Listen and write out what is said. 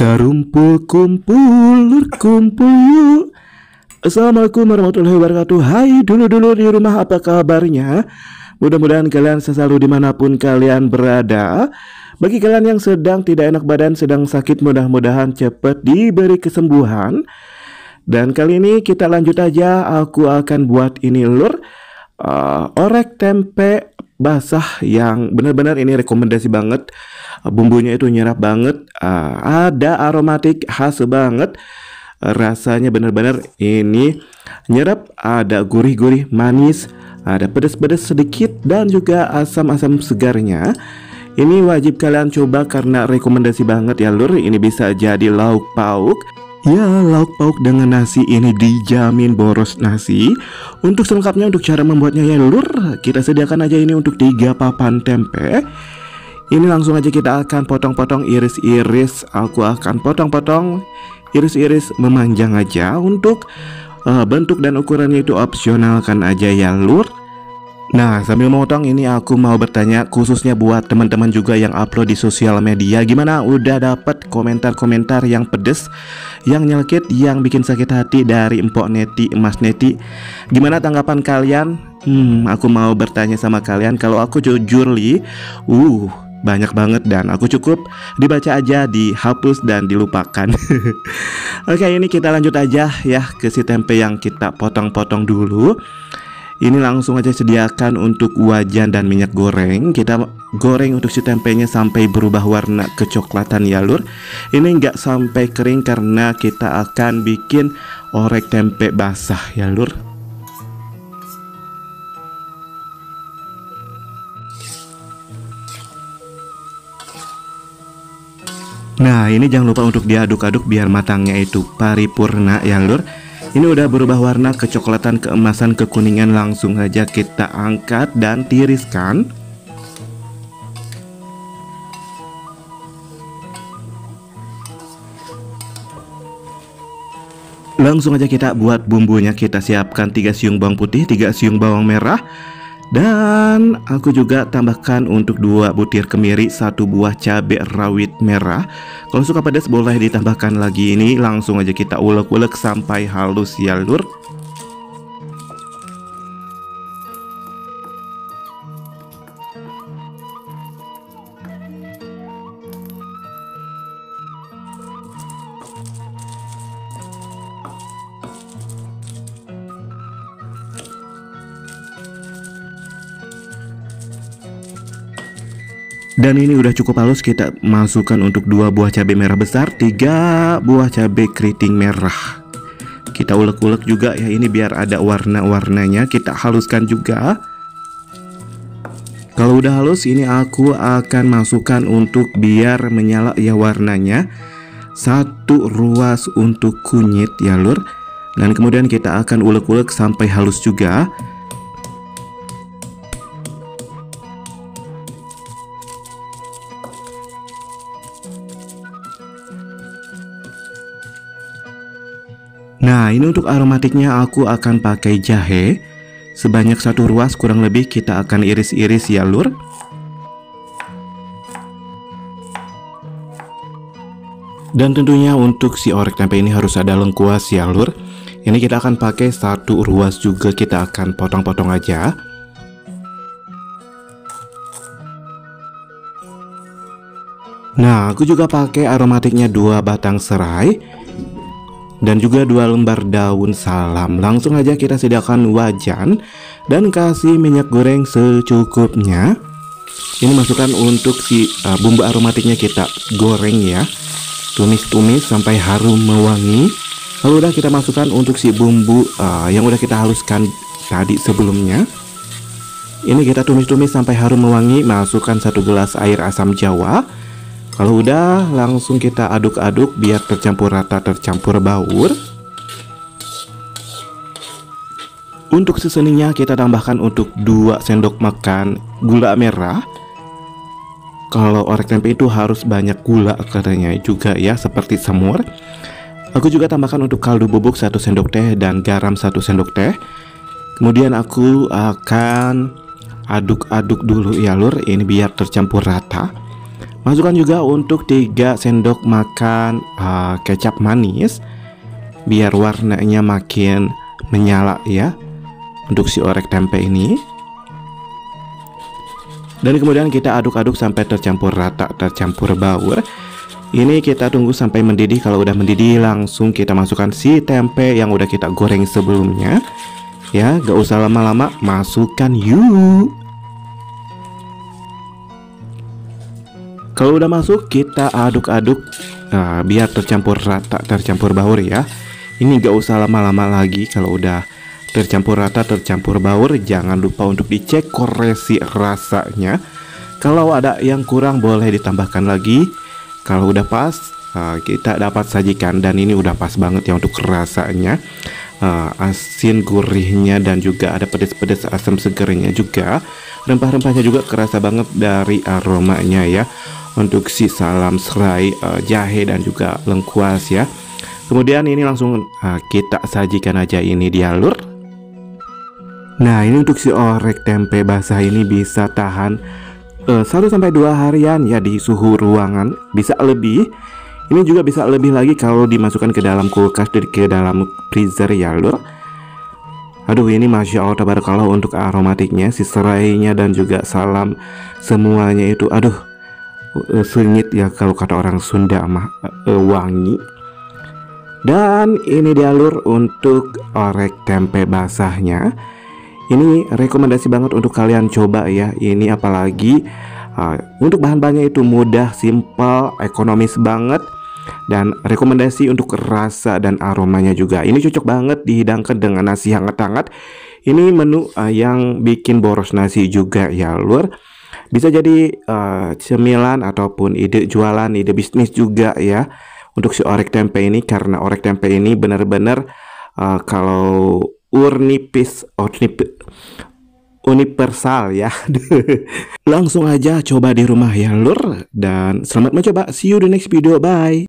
Karumpul kumpul, lur kumpul yuk. Assalamualaikum warahmatullahi wabarakatuh. Hai dulu-dulu di rumah, apa kabarnya? Mudah-mudahan kalian selalu dimanapun kalian berada. Bagi kalian yang sedang tidak enak badan, sedang sakit, mudah-mudahan cepat diberi kesembuhan. Dan kali ini kita lanjut aja. Aku akan buat ini lur, orek tempe basah yang benar-benar ini rekomendasi banget. Bumbunya itu nyerap banget, ada aromatik khas banget. Rasanya benar-benar ini nyerap, ada gurih-gurih manis, ada pedas-pedas sedikit dan juga asam-asam segarnya. Ini wajib kalian coba karena rekomendasi banget ya lur. Ini bisa jadi lauk pauk. Ya, lauk pauk dengan nasi ini dijamin boros nasi. Untuk selengkapnya, untuk cara membuatnya ya lur, kita sediakan aja ini untuk 3 papan tempe. Ini langsung aja kita akan potong-potong, iris-iris. Aku akan potong-potong, iris-iris memanjang aja. Untuk bentuk dan ukurannya itu opsionalkan aja ya lur. Nah, sambil memotong ini aku mau bertanya khususnya buat teman-teman juga yang upload di sosial media. Gimana, udah dapat komentar-komentar yang pedes, yang nyelkit, yang bikin sakit hati dari Empok Neti, Emas Neti? Gimana tanggapan kalian? Aku mau bertanya sama kalian. Kalau aku jujur li, banyak banget dan aku cukup dibaca aja, dihapus dan dilupakan. Oke, ini kita lanjut aja ya ke si tempe yang kita potong-potong dulu. Ini langsung aja sediakan untuk wajan dan minyak goreng. Kita goreng untuk si tempenya sampai berubah warna kecoklatan ya lur. Ini nggak sampai kering karena kita akan bikin orek tempe basah ya lur. Nah, ini jangan lupa untuk diaduk-aduk biar matangnya itu paripurna ya lur. Ini udah berubah warna kecoklatan, keemasan, kekuningan. Langsung aja kita angkat dan tiriskan. Langsung aja kita buat bumbunya. Kita siapkan 3 siung bawang putih, 3 siung bawang merah. Dan aku juga tambahkan untuk 2 butir kemiri, 1 buah cabai rawit merah. Kalau suka pedas boleh ditambahkan lagi. Ini langsung aja kita ulek-ulek sampai halus ya lur. Dan ini udah cukup halus, kita masukkan untuk 2 buah cabai merah besar, 3 buah cabai keriting merah. Kita ulek-ulek juga ya ini biar ada warna-warnanya. Kita haluskan juga. Kalau udah halus ini aku akan masukkan untuk biar menyala ya warnanya, 1 ruas untuk kunyit ya lur. Dan kemudian kita akan ulek-ulek sampai halus juga. Nah, ini untuk aromatiknya aku akan pakai jahe sebanyak 1 ruas kurang lebih. Kita akan iris-iris ya lur. Dan tentunya untuk si orek tempe ini harus ada lengkuas ya lur. Ini kita akan pakai 1 ruas juga, kita akan potong-potong aja. Nah, aku juga pakai aromatiknya 2 batang serai dan juga 2 lembar daun salam. Langsung aja kita sediakan wajan dan kasih minyak goreng secukupnya. Ini masukkan untuk si bumbu aromatiknya, kita goreng ya, tumis-tumis sampai harum mewangi. Lalu udah kita masukkan untuk si bumbu yang udah kita haluskan tadi sebelumnya. Ini kita tumis-tumis sampai harum mewangi. Masukkan 1 gelas air asam jawa. Kalau udah langsung kita aduk-aduk biar tercampur rata, tercampur baur. Untuk seasoningnya kita tambahkan untuk 2 sendok makan gula merah. Kalau orek tempe itu harus banyak gula katanya juga ya, seperti semur. Aku juga tambahkan untuk kaldu bubuk 1 sendok teh dan garam 1 sendok teh. Kemudian aku akan aduk-aduk dulu ya lur, ini biar tercampur rata. Masukkan juga untuk 3 sendok makan kecap manis biar warnanya makin menyala ya untuk si orek tempe ini. Dan kemudian kita aduk-aduk sampai tercampur rata, tercampur baur. Ini kita tunggu sampai mendidih. Kalau udah mendidih langsung kita masukkan si tempe yang udah kita goreng sebelumnya. Ya, gak usah lama-lama, masukkan yuk. Kalau udah masuk kita aduk-aduk biar tercampur rata, tercampur baur ya. Ini gak usah lama-lama lagi. Kalau udah tercampur rata, tercampur baur, jangan lupa untuk dicek koreksi rasanya. Kalau ada yang kurang boleh ditambahkan lagi. Kalau udah pas kita dapat sajikan. Dan ini udah pas banget ya untuk rasanya. Asin gurihnya dan juga ada pedas-pedas asam segernya juga. Rempah-rempahnya juga kerasa banget dari aromanya ya. Untuk si salam serai, jahe dan juga lengkuas ya. Kemudian ini langsung kita sajikan aja ini di alur. Nah, ini untuk si orek tempe basah ini bisa tahan 1-2 harian ya di suhu ruangan, bisa lebih. Ini juga bisa lebih lagi kalau dimasukkan ke dalam kulkas dan ke dalam freezer ya lur. Aduh, ini Masya Allah tabarakallah untuk aromatiknya, si serainya dan juga salam semuanya itu aduh sengit ya kalau kata orang Sunda mah, wangi. Dan ini dialur untuk orek tempe basahnya. Ini rekomendasi banget untuk kalian coba ya. Ini apalagi untuk bahan-bahannya itu mudah, simpel, ekonomis banget. Dan rekomendasi untuk rasa dan aromanya juga. Ini cocok banget dihidangkan dengan nasi hangat-hangat. Ini menu yang bikin boros nasi juga ya lur. Bisa jadi cemilan ataupun ide jualan, ide bisnis juga ya untuk si orek tempe ini. Karena orek tempe ini benar-benar kalau universal ya. Langsung aja coba di rumah ya lur. Dan selamat mencoba. See you di next video. Bye.